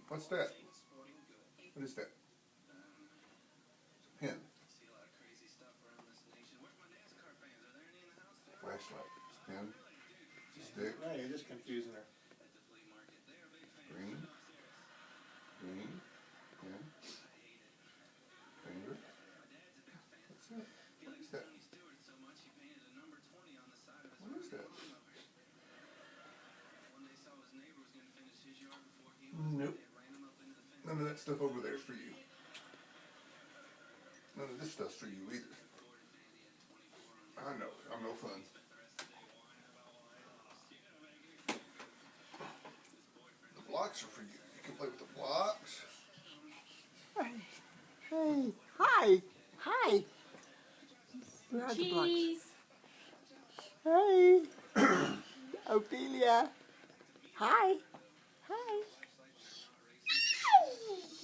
What's that? What is that? Pen. Flashlight. Pen. Stick. Right, you're just confusing her. Green. Green. Pen. Finger. What's that? What is that? What is that? Nope. None of that stuff over there is for you. None of this stuff's for you either. I know. I'm no fun. The blocks are for you. You can play with the blocks. Hey, hi, hi. Where are the blocks? Cheese. Hey, Ophelia. Hi, hi.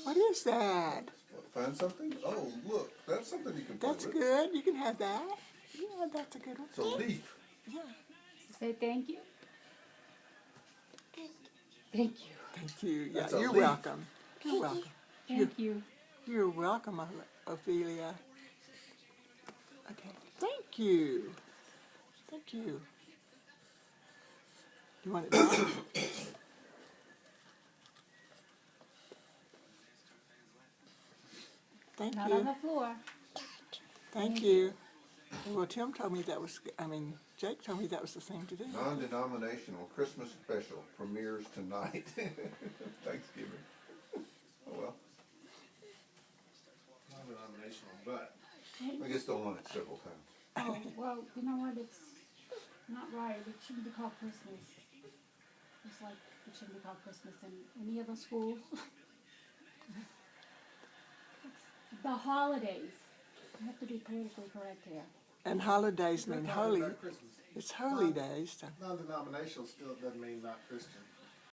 What is that? What, find something? Oh, look. That's something you can play That's with. good. You can have that. Yeah, that's a good one. It's a leaf. Yeah. Say thank you. Thank you. Thank you. Yeah, That's a you're leaf. welcome. You're welcome. Thank you. You're welcome, Ophelia. Okay. Thank you. Thank you. You want it back? Thank Not on you. the floor. Thank you. Well, Tim told me that was, Jake told me that was the same to do. Non-denominational Christmas special premieres tonight. Thanksgiving. Oh well. Non-denominational, but I guess they'll run it several times. Oh, well, you know what? It's not right. It shouldn't be called Christmas. Just like it shouldn't be called Christmas in any other schools. The holidays. You have to be politically correct here. And holidays mean holy. Not Christmas. It's holy days. So. Non-denominational still doesn't mean not Christian.